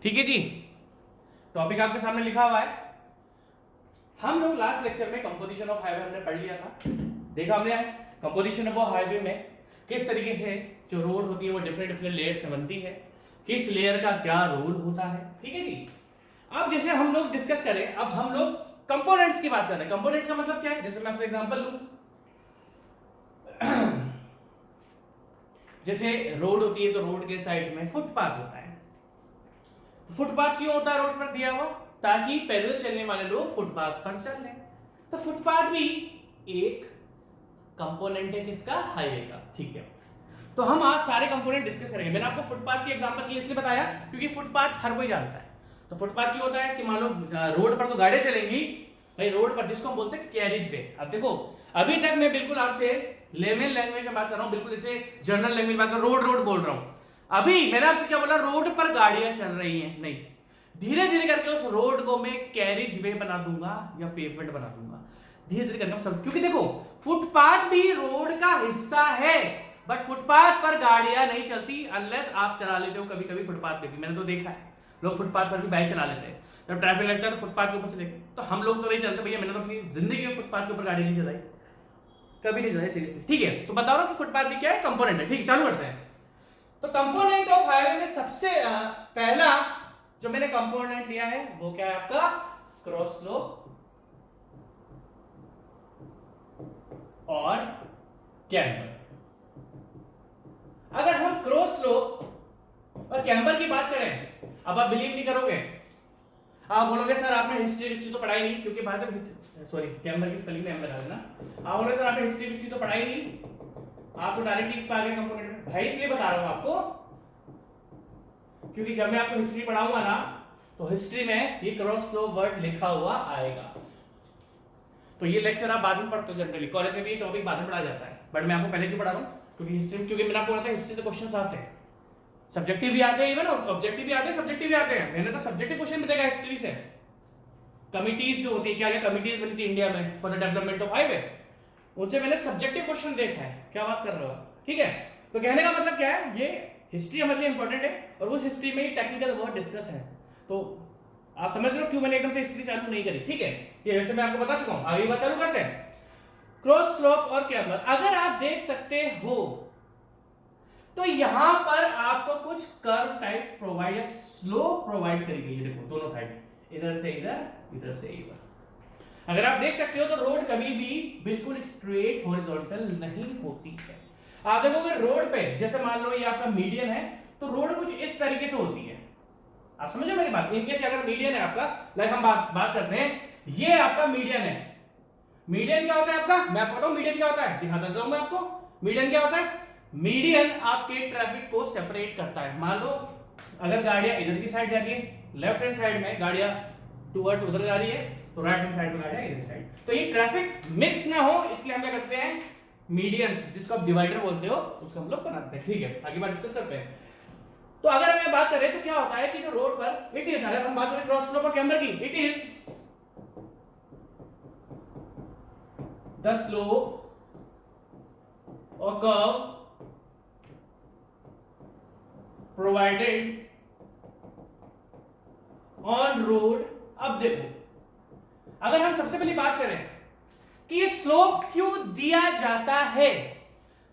ठीक है जी, टॉपिक आपके सामने लिखा हुआ है। हम लोग लास्ट लेक्चर में कंपोजिशन ऑफ हाईवे हमने पढ़ लिया था। देखा हमने कंपोजिशन ऑफ हाईवे में किस तरीके से जो रोड होती है वो डिफरेंट डिफरेंट लेयर्स में बनती है, किस लेयर का क्या रोल होता है। ठीक है जी। अब जैसे हम लोग डिस्कस करें, अब हम लोग कंपोनेंट्स की बात कर रहे हैं। कंपोनेंट्स का मतलब क्या है, जैसे मैं आपको एग्जांपल लूं, जैसे रोड होती है तो रोड के साइड में फुटपाथ होता है। फुटपाथ क्यों होता है रोड पर दिया हुआ, ताकि पैदल चलने वाले लोग फुटपाथ पर चल लें। तो फुटपाथ भी एक कंपोनेंट है किसका, हाईवे का। ठीक है, तो हम आज सारे कंपोनेंट डिस्कस करेंगे। मैंने आपको फुटपाथ की एग्जांपल के लिए इसलिए बताया क्योंकि फुटपाथ हर कोई जानता है। तो फुटपाथ क्यों होता है कि मान लो रोड पर तो गाड़ियां चलेंगी भाई, रोड पर जिसको हम बोलते हैं कैरिज वे। अब देखो, अभी तक मैं बिल्कुल आपसे लेमन लैंग्वेज में बात कर रहा हूं, बिल्कुल जैसे जनरल लैंग्वेज में बात कर रहा हूं, रोड रोड बोल रहा हूं। अभी मैंने आपसे क्या बोला, रोड पर गाड़ियां चल रही हैं, नहीं, धीरे धीरे करके उस रोड को मैं कैरिज वे बना दूंगा या पेवमेंट बना दूंगा, धीरे धीरे करके हम सब। क्योंकि देखो, फुटपाथ भी रोड का हिस्सा है, बट फुटपाथ पर गाड़ियां नहीं चलती अनलेस आप चला लेते हो कभी कभी फुटपाथ पे भी। मैंने तो देखा है लोग फुटपाथ पर भी बाइक चला लेते हैं, जब ट्रैफिक लगता है तो फुटपाथ के ऊपर से देखे। तो हम लोग तो नहीं चलते भैया, मैंने तो अपनी जिंदगी में फुटपाथ के ऊपर गाड़ी नहीं चलाई, कभी नहीं चलाई सीरियसली। ठीक है, तो बताओ ना कि फुटपाथ भी क्या है, कंपोनेंट है। ठीक, चालू करते हैं। तो कंपोनेंट ऑफ हाईवे में सबसे पहला जो मैंने कंपोनेंट लिया है वो क्या है आपका, क्रॉस स्लोप और कैम्बर। अगर हम क्रॉस स्लोप और कैम्बर की बात करें, अब आप बिलीव नहीं करोगे, आप बोलोगे सर आपने हिस्ट्री तो पढ़ाई नहीं, क्योंकि भाई साहब सॉरी कैम्बर की स्पेलिंग में एम लगा देना। आप बोलोगे सर आपने हिस्ट्री तो पढ़ाई नहीं, आप तो डायरेक्ट इस पे आ गए कंपोनेंट में। भाई इसलिए बता रहा हूं आपको, क्योंकि जब मैं आपको हिस्ट्री पढ़ाऊंगा ना तो हिस्ट्री में ये क्रॉस स्लोप वर्ड लिखा हुआ आएगा। तो ये लेक्चर आप बाद में पढ़ते हो, जनरली कॉलेज में भी ये टॉपिक बाद में पढ़ा जाता है, बट मैं आपको पहले क्यों पढ़ा रहा हूं, क्योंकि हिस्ट्री, क्योंकि मैंने आपको बताया हिस्ट्री से क्वेश्चंस आते हैं, सब्जेक्टिव भी आते हैं, इवन ऑब्जेक्टिव भी आते हैं, सब्जेक्टिव भी आते हैं। मैंने तो सब्जेक्टिव क्वेश्चन भी देखा हिस्ट्री से। कमिटीज जो होती है, क्या क्या कमिटीज बनी थी इंडिया में for the development of highway, उनसे मैंने सब्जेक्टिव क्वेश्चन देखा है। क्या बात कर रहे हो आप, ठीक है। तो कहने का मतलब क्या है, ये हिस्ट्री हमारे लिए इंपॉर्टेंट है और उस हिस्ट्री में ही टेक्निकल वर्ड डिस्कस है। तो आप समझ रहे हो क्यों मैंने एकदम से हिस्ट्री चालू नहीं करी। ठीक है, ये वैसे मैं आपको बता चुका हूं, आगे बात चालू करते हैं। क्रॉस स्लोप और कैम्बर, अगर आप देख सकते हो तो यहां पर आपको कुछ कर्व टाइप प्रोवाइड या स्लोप प्रोवाइड करी गई है। देखो दोनों साइड, इधर से इधर, इधर से इधर। अगर आप देख सकते हो तो रोड कभी भी बिल्कुल स्ट्रेट हॉरिजॉन्टल नहीं होती है। आप देखोगे रोड पे, जैसे मान लो ये आपका मीडियन है, तो रोड कुछ इस तरीके से होती है। आप समझो मेरी बात, इनकेस अगर मीडियन है आपका, लाइक हम बात करते हैं, ये आपका मीडियन है। मीडियन क्या होता है आपका, मैं आपको बताऊं मीडियन क्या होता है, दिखाता जाऊंगा आपको। मीडियन क्या होता है, मीडियन आपके ट्रैफिक को सेपरेट करता है। मान लो अगर गाड़ियां इधर की साइड जा रही है, लेफ्ट हैंड साइड में गाड़ियां टुवर्ड्स उधर जा रही है, तो राइट हैंड साइड में गाड़ियां इधर साइड, तो ये ट्रैफिक मिक्स ना हो इसलिए हम क्या करते हैं, मीडियंस, जिसको आप डिवाइडर बोलते हो, उसको हम लोग बनाते हैं। ठीक है, आगे बात डिस्कस करते हैं। तो अगर हम बात करें तो क्या होता है कि जो रोड पर इट इज, अगर हम बात करें क्रॉस स्लोप और कैम्बर की, it is the slope or curve provided on road। अब देखो, अगर हम सबसे पहली बात करें कि ये स्लोप क्यों दिया जाता है,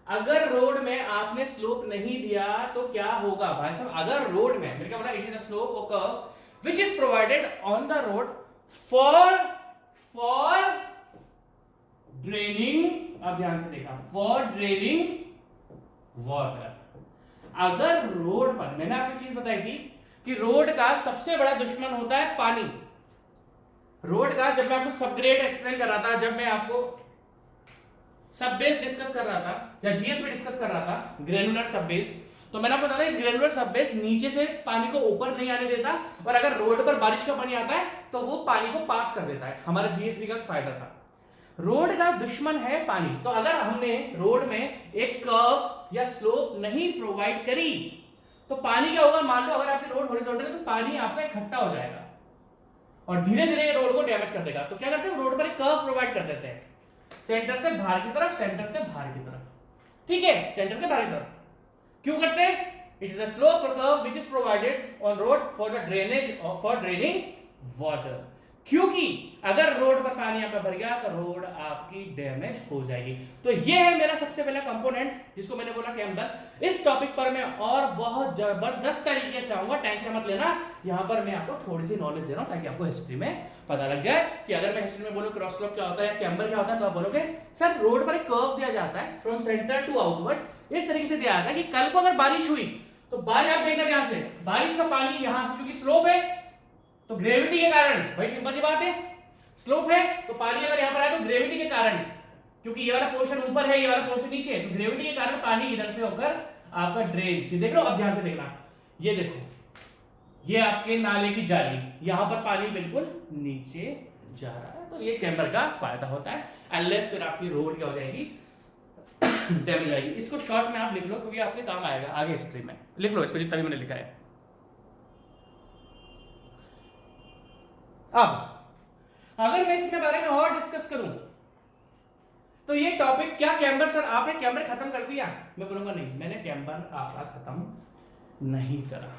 अगर रोड में आपने स्लोप नहीं दिया तो क्या होगा भाई साहब, अगर रोड में, मैंने क्या बोला, इट इज अ स्लोप और curve which is provided on the road for draining, अब ध्यान से देखा, फॉर ड्रेनिंग वाटर। अगर रोड पर, मैंने आपको चीज बताई थी कि रोड का सबसे बड़ा दुश्मन होता है पानी। रोड का, जब मैं आपको सबग्रेड एक्सप्लेन कर रहा था, जब मैं आपको सब बेस डिस्कस कर रहा था या जीएस में डिस्कस कर रहा था, ग्रेनुलर सब बेस, तो मैंने आपको बताया ग्रेनुलर सब बेस नीचे से पानी को ऊपर नहीं आने देता, और अगर रोड पर बारिश का पानी आता है तो वो पानी को पास कर देता है। हमारा जीएसबी का फायदा था। रोड का दुश्मन है पानी, तो अगर हमने रोड में एक कर्व या स्लोप नहीं प्रोवाइड करी तो पानी क्या होगा, मान लो अगर आपकी रोड हॉरिजॉन्टल है तो पानी आपका इकट्ठा हो जाएगा और धीरे धीरे रोड को डैमेज कर देगा। तो क्या करते हैं, रोड पर एक कर्व प्रोवाइड कर देते हैं, सेंटर से बाहर की तरफ, सेंटर से बाहर की तरफ। ठीक है, सेंटर से बाहर की तरफ क्यों करते हैं, it is a slope curve which is provided on road for the drainage और फॉर ड्रेनिंग वाटर। क्योंकि अगर रोड पर पानी आपका भर गया तो रोड आपकी डैमेज हो जाएगी। तो ये है मेरा सबसे पहला कंपोनेंट जिसको मैंने बोला कैम्बर। इस टॉपिक पर मैं और बहुत जबरदस्त तरीके से आऊंगा, टेंशन मत लेना। यहां पर मैं आपको थोड़ी सी नॉलेज दे रहा हूं ताकि आपको हिस्ट्री में पता लग जाए कि अगर मैं हिस्ट्री में बोलूं क्रॉस स्लोप क्या होता है या कैम्बर क्या होता है तो आप बोलोगे सर रोड पर एक कर्व दिया जाता है फ्रॉम सेंटर टू आउटवर्ड, इस तरीके से दिया जाता है कि कल को अगर बारिश हुई तो बारिश आप देखना ध्यान से, बारिश का पानी यहां से क्योंकि स्लोप है तो ग्रेविटी के कारण, भाई सिंपल सी बात है, स्लोप है तो पानी अगर यहां पर आए तो ग्रेविटी के कारण, क्योंकि ये वाला पोर्शन ऊपर है ये वाला पोर्शन नीचे है, तो ग्रेविटी के कारण पानी इधर से होकर आपका ड्रेन से, देख लो अब ध्यान से देखना, ये देखो ये आपके नाले की जाली, यहां पर पानी बिल्कुल नीचे जा रहा है। तो ये कैम्बर का फायदा होता है, अनलेस फिर आपकी रोड क्या हो जाएगी डैमेज आएगी। इसको शॉर्ट में आप लिख लो क्योंकि आपके काम आएगा आगे हिस्ट्री में, लिख लो इसको जितना भी मैंने लिखा है। अब अगर मैं इसके बारे में और डिस्कस करूं तो ये टॉपिक क्या कैम्बर सर आपने कैम्बर खत्म कर दिया, मैं बोलूंगा नहीं, मैंने कैम्बर आपका खत्म नहीं करा,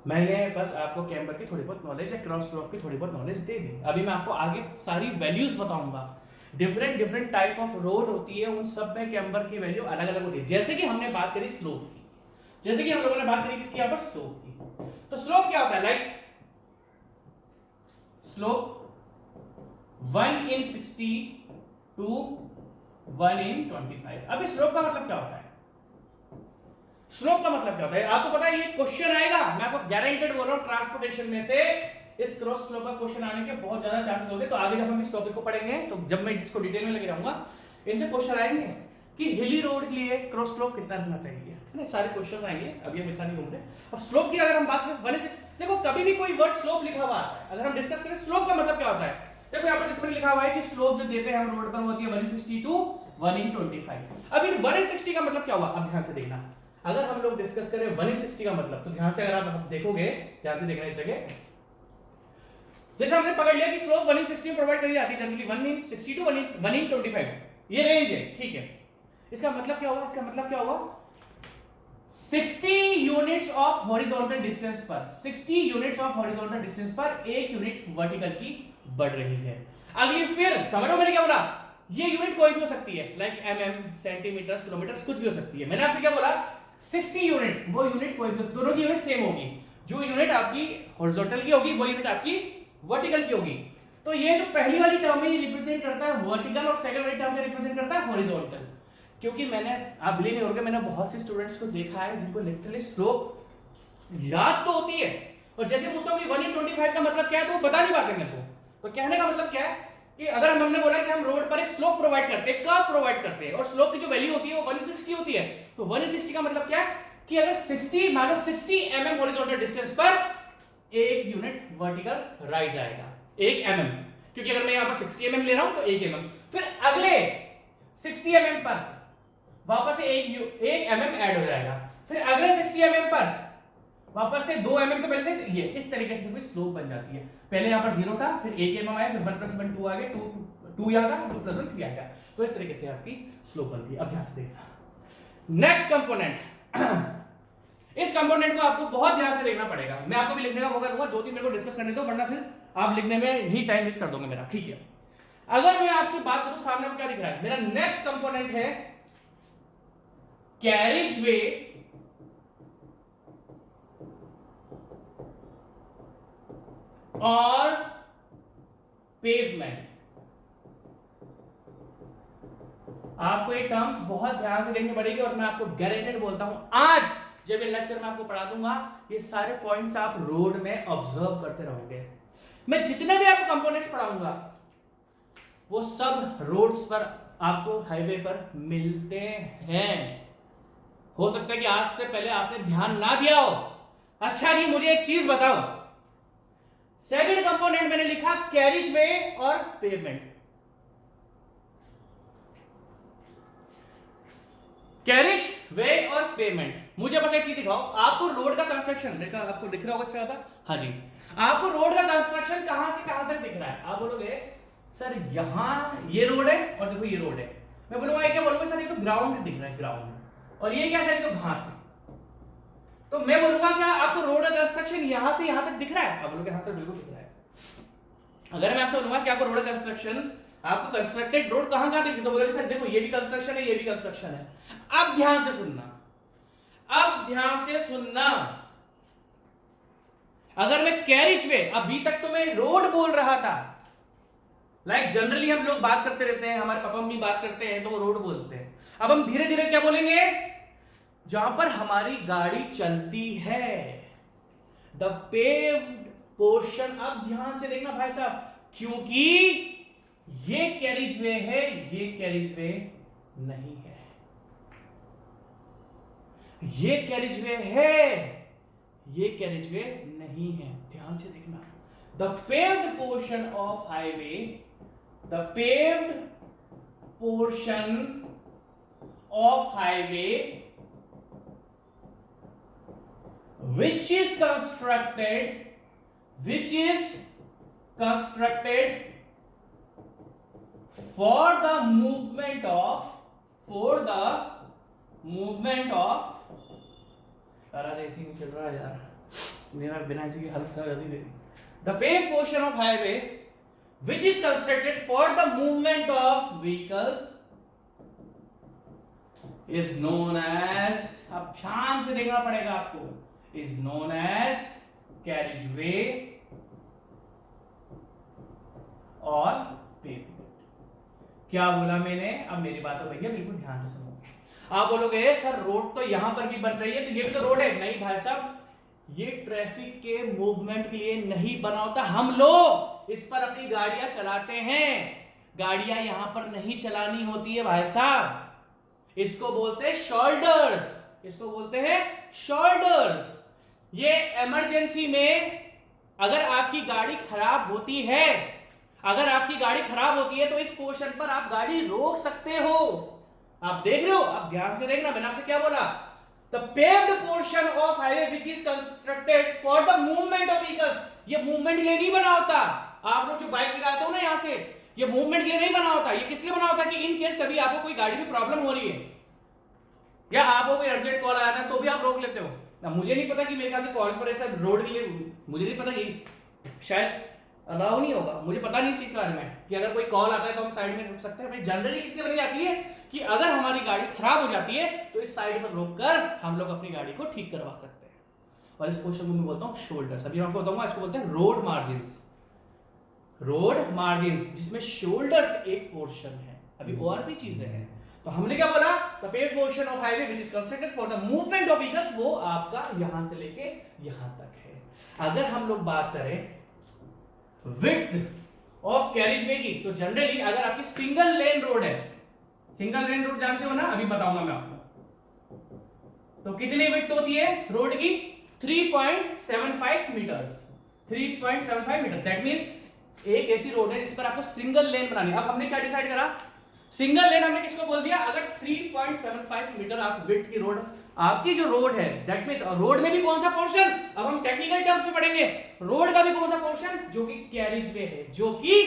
मैंने बस आपको कैम्बर की थोड़ी बहुत नॉलेज या क्रॉस स्लोप की थोड़ी बहुत नॉलेज दे दी। अभी मैं आपको आगे सारी वैल्यूज बताऊंगा, डिफरेंट टाइप ऑफ रोड होती है, उन सब में कैम्बर की वैल्यू अलग अलग होती है। जैसे कि हमने बात करी स्लोप की, जैसे कि हम लोगों ने बात करी किसकी, यहाँ पर स्लोप की। तो स्लोप क्या होता है, like slope 1 in 60 to 1 in 25। अब स्लोप का मतलब क्या होता है, स्लोप का मतलब क्या होता है आपको पता है, ये क्वेश्चन आएगा, मैं आपको गारंटेड बोल रहा हूं, ट्रांसपोर्टेशन में से इस क्रॉस स्लोप का क्वेश्चन आने के बहुत ज्यादा चांसेस होंगे। तो आगे जब हम इस टॉपिक को पढ़ेंगे तो जब मैं इसको डिटेल में लेके जाऊंगा इनसे क्वेश्चन आएंगे कि हिली रोड के लिए क्रॉस स्लोप कितना रहना चाहिए, है सारे क्वेश्चन आएंगे, अभी हम इतना नहीं घूमते। अब स्लोप की अगर हम बात करें 1 से, देखो कभी भी कोई वर्ड स्लोप लिखा हुआ है, अगर हम डिस्कस करें स्लोप का मतलब क्या होता है, देखो यहाँ पर जिसमें लिखा हुआ है कि स्लोप जो देते हैं हम रोड पर वो होती है 160 to 1 in 25। अब इन 1 in 60 का मतलब क्या हुआ, अब ध्यान से देखना, अगर हम लोग डिस्कस करें 1 in 60 का मतलब, तो ध्यान से अगर आप देखोगे, ध्यान से देखना इस जगह, जैसे हमने पकड़ लिया कि स्लोप 1 in 60 में प्रोवाइड करी जाती है जनरली 1 in 60 to 1 in 25, ये रेंज है, ठीक है। इसका मतलब क्या हुआ, इसका मतलब क्या हुआ, 60 यूनिट्स ऑफ हॉरिजॉन्टल डिस्टेंस पर, 60 यूनिट्स ऑफ हॉरिजॉन्टल डिस्टेंस पर एक यूनिट वर्टिकल की बढ़ रही है। अब ये फिर समझ लो मैंने क्या बोला, ये यूनिट कोई भी हो सकती है, लाइक mm, सेंटीमीटर, किलोमीटर, कुछ भी हो सकती है। मैंने आपसे क्या बोला, 60 यूनिट, वो यूनिट कोई भी, दोनों की यूनिट सेम होगी, जो यूनिट आपकी हॉरिजॉन्टल की होगी वो यूनिट आपकी वर्टिकल की होगी। तो ये जो पहली वाली टर्म है ये रिप्रेजेंट करता है वर्टिकल और सेकंड वाली टर्म रिप्रेजेंट करता है हॉरिजॉन्टल। क्योंकि मैंने, आप बिलीव नहीं होंगे, मैंने बहुत से स्टूडेंट्स को देखा है जिनको लिटरली स्लोप याद तो होती है और जैसे पूछता हूं कि 1 in 25 का मतलब क्या है तो वो बता नहीं पाते मेरे को। तो कहने का मतलब क्या है कि अगर हमने बोला कि हम रोड पर एक स्लोप प्रोवाइड करते हैं, कर्व प्रोवाइड करते हैं और स्लोप की जो वैल्यू होती है वो 1 in 60 होती है, तो 1 in 60 का मतलब क्या है कि अगर 60 माइनस 60 mm हॉरिजॉन्टल डिस्टेंस पर एक यूनिट वर्टिकल राइज आएगा, 1 mm, क्योंकि अगर मैं यहां पर 60 mm ले रहा हूं तो 1 mm, फिर अगले 60 mm पर वापस से 1 mm ऐड हो जाएगा, फिर अगले 60 mm पर वापस से 2 mm, तो पहले से ये इस तरीके से स्लोप बन जाती है। पहले यहाँ पर 0 था, फिर 1 mm आया, फिर 1 + 1 2 आ गए, 2 यहाँ था, 2 + 1 3 आ गया, तो इस तरीके से आपकी स्लोप बनती है। अब ध्यान से देखना नेक्स्ट कंपोनेंट, इस कंपोनेंट को आपको बहुत ध्यान से देखना पड़ेगा, मैं आपको भी लिखने का मौका दूंगा, 2-3 मेरे को डिस्कस करने दो, वरना फिर आप लिखने में ही टाइम वेस्ट कर दोगे मेरा, ठीक है। अगर मैं आपसे बात करूं सामने में क्या दिख रहा है, मेरा नेक्स्ट कंपोनेंट है कैरिज वे और पेवमेंट। आपको ये टर्म्स बहुत ध्यान से देखनी पड़ेगी और मैं आपको गारंटेड बोलता हूं आज जब ये लेक्चर में आपको पढ़ा दूंगा ये सारे पॉइंट्स आप रोड में ऑब्जर्व करते रहोगे। मैं जितने भी आपको कंपोनेंट्स पढ़ाऊंगा वो सब रोड्स पर आपको हाईवे पर मिलते हैं। हो सकता है कि आज से पहले आपने ध्यान ना दिया हो। अच्छा जी मुझे एक चीज बताओ, सेकंड कंपोनेंट मैंने लिखा कैरिज वे और पेवमेंट। कैरिज वे और पेवमेंट, मुझे बस एक चीज दिखाओ, आपको रोड का कंस्ट्रक्शन आपको दिख रहा होगा, अच्छा था, हाँ जी, आपको रोड का कंस्ट्रक्शन कहां से कहां तक दिख रहा है। आप बोलोगे सर यहां ये रोड है और देखो ये रोड है, मैं बोलूंगा क्या बोलूंगा सर ये तो ग्राउंड दिख रहा है, ग्राउंड, और ये क्या साइड, तो घास है। तो मैं बोलूंगा क्या आपको रोड का कंस्ट्रक्शन यहां से यहां तक दिख रहा है? आप बोलोगे हाँ सर बिल्कुल दिख रहा है। अगर मैं आपसे बोलूंगा कि आपको रोड कंस्ट्रक्शन, आपको कंस्ट्रक्टेड रोड कहां कहां दिखती है, तो बोलोगे सर देखो ये भी कंस्ट्रक्शन है, ये भी कंस्ट्रक्शन है। अब ध्यान से सुनना, अब ध्यान से सुनना। अगर मैं कैरिज वे, अभी तक तो मैं रोड बोल रहा था, लाइक जनरली हम लोग बात करते रहते हैं, हमारे पापा मम्मी बात करते हैं तो वो रोड बोलते हैं। अब हम धीरे धीरे क्या बोलेंगे, जहां पर हमारी गाड़ी चलती है, द पेव्ड पोर्शन। अब ध्यान से देखना भाई साहब, क्योंकि ये कैरिज वे है, ये कैरिज वे नहीं है, ये कैरिज वे है, ये कैरिज वे नहीं है। ध्यान से देखना, the paved portion of highway, the paved portion of highway which is constructed for the movement of यार ऐसी नहीं चल रहा यार, मेरा बिना ऐसी की हालत खराब जल्दी मेरी। The paved portion of highway which is constructed for the movement of vehicles is known as, अब ध्यान से देखना पड़ेगा आपको, is known as carriageway और pavement। क्या बोला मैंने? अब मेरी बात हो भैया बिल्कुल ध्यान से सुनो। आप बोलोगे सर रोड तो यहां पर भी बन रही है, तो ये भी तो रोड है। नहीं भाई साहब, ये ट्रैफिक के मूवमेंट के लिए नहीं बना होता। हम लोग इस पर अपनी गाड़ियां चलाते हैं, गाड़ियां यहां पर नहीं चलानी होती है भाई साहब। इसको बोलते हैं शोल्डर्स, इसको बोलते हैं शोल्डर्स। ये इमरजेंसी में अगर आपकी गाड़ी खराब होती है, अगर आपकी गाड़ी खराब होती है तो इस पोर्शन पर आप गाड़ी रोक सकते हो। आप देख रहे हो, आप ध्यान से देखना, मैंने आपसे क्या बोला, the paved portion of highway which is constructed for the movement of vehicles. ये मूवमेंट के लिए नहीं बना होता। आप लोग जो बाइक लगाते हो ना यहां से, ये मूवमेंट के लिए नहीं बना होता। ये किस लिए बना होता है कि इन केस कभी आपको कोई गाड़ी में प्रॉब्लम हो रही है या आपको कोई अर्जेंट कॉल आया था तो भी आप रोक लेते हो। मुझे नहीं पता कि मेरे ख्याल से कॉल पर ऐसा रोड के लिए, मुझे नहीं पता कि शायद अलाउ नहीं होगा, मुझे पता नहीं इसी कार में कि अगर कोई कॉल आता है तो हम साइड में रुक सकते हैं। जनरली इसलिए बनी जाती है कि अगर हमारी गाड़ी खराब हो जाती है तो इस साइड पर रोककर हम लोग अपनी गाड़ी को ठीक करवा सकते हैं। और इस पोर्शन को मैं बोलता हूं शोल्डर्स। अभी मैं आपको बताऊंगा, इसको बोलते हैं रोड मार्जिन्स। रोड मार्जिन्स जिसमें शोल्डर्स एक पोर्शन है। अभी और भी चीजें हैं। तो हमने क्या बोला, the paved portion of highway which is constructed for the movement of vehicles, वो आपका यहां से लेके यहां तक है। अगर हम लोग बात करें विड्थ ऑफ कैरिजवे की, तो जनरली अगर आपकी सिंगल लेन रोड है, सिंगल लेन रोड जानते हो ना, अभी बताऊंगा मैं आपको, तो कितनी विड्थ होती है रोड की? 3.75 मीटर्स। 3.75 मीटर, दैट मींस एक ऐसी रोड है जिस पर आपको सिंगल लेन बनानी है। अब हमने क्या डिसाइड करा, सिंगल लेन हमने किसको बोल दिया? अगर 3.75 मीटर आप विड्थ की रोड, आपकी जो रोड है, दैट मींस रोड में भी कौन सा पोर्शन, अब हम टेक्निकल टर्म्स में पढ़ेंगे, रोड का भी कौन सा पोर्शन, जो कि कैरिज वे है, जो कि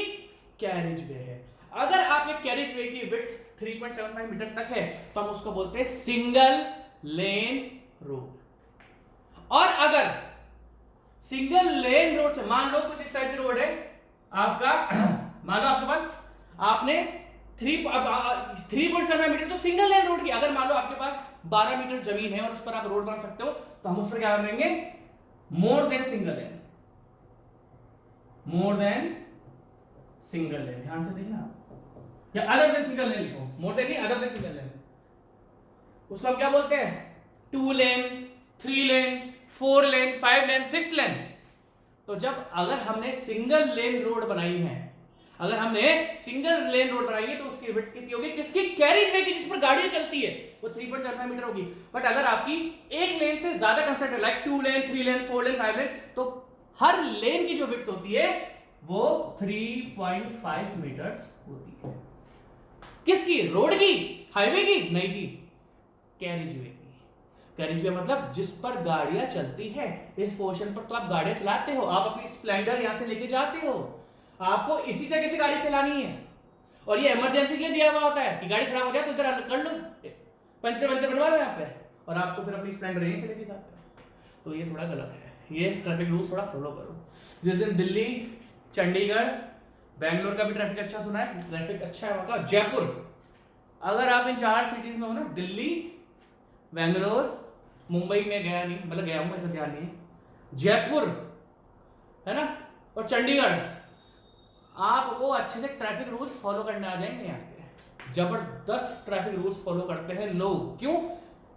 कैरिज वे है। अगर आपके कैरिज वे की विड्थ 3.75 मीटर तक है तो हम उसको बोलते हैं सिंगल लेन रोड। और अगर सिंगल लेन रोड से, मान लो कुछ इस टाइप की रोड है आपका, मान लो आपके पास, आपने 3.75 मीटर तो सिंगल लेन रोड की, अगर मान लो आपके पास 12 मीटर जमीन है और उस पर आप रोड बना सकते हो, तो हम उस पर क्या करेंगे, more than single lane, more than single lane. ध्यान से देखना, या अदर देन सिंगल लेन लिखो, मोर देन नहीं, अदर देन सिंगल लेन। उसको हम क्या बोलते हैं? 2 लेन, 3 लेन, 4 लेन, 5 लेन, 6 लेन। तो जब अगर हमने सिंगल लेन रोड बनाई है, अगर हमने सिंगल लेन रोड बनाई है तो उसकी विड्थ कितनी होगी? किसकी? कैरिज वे की, जिस पर गाड़ियां चलती है, वो 3.75 मीटर होगी। बट अगर आपकी एक लेन से ज्यादा कंस्ट्रक्टेड, लाइक 2 लेन, 3 लेन, 4 लेन, 5 लेन, तो हर लेन की जो विड्थ होती है वो 3.5 मीटर्स होती है। किसकी? रोड की, हाईवे की? नहीं जी, कैरिज वे की। कैरिज वे मतलब जिस पर गाड़ियां चलती है। इस पोर्शन पर तो आप गाड़ियां चलाते हो, आप अपनी स्प्लेंडर यहां से लेके जाते हो, आपको इसी जगह से गाड़ी चलानी है। और ये इमरजेंसी के लिए दिया हुआ होता है कि गाड़ी खराब हो जाए तो इधर कर लो, पंचर वंचर बनवा लो यहाँ पे और आपको फिर अपनी स्प्लेंडर यहीं से लेके जाते हो, तो ये थोड़ा गलत है। ये ट्रैफिक रूल्स थोड़ा फॉलो करो। जिस दिन दिल्ली, चंडीगढ़, बैंगलोर का भी ट्रैफिक अच्छा सुना है, ट्रैफिक अच्छा है वहाँ का। जयपुर, अगर आप इन 4 सिटीज में हो ना, दिल्ली, बैंगलोर, मुंबई में गया नहीं, मतलब गया हूँ, ऐसा ध्यान नहीं है, जयपुर है ना, और चंडीगढ़, आपको अच्छे से ट्रैफिक रूल्स फॉलो करने आ जाएंगे। यहाँ पे जबरदस्त ट्रैफिक रूल्स फॉलो करते हैं लोग। क्यों?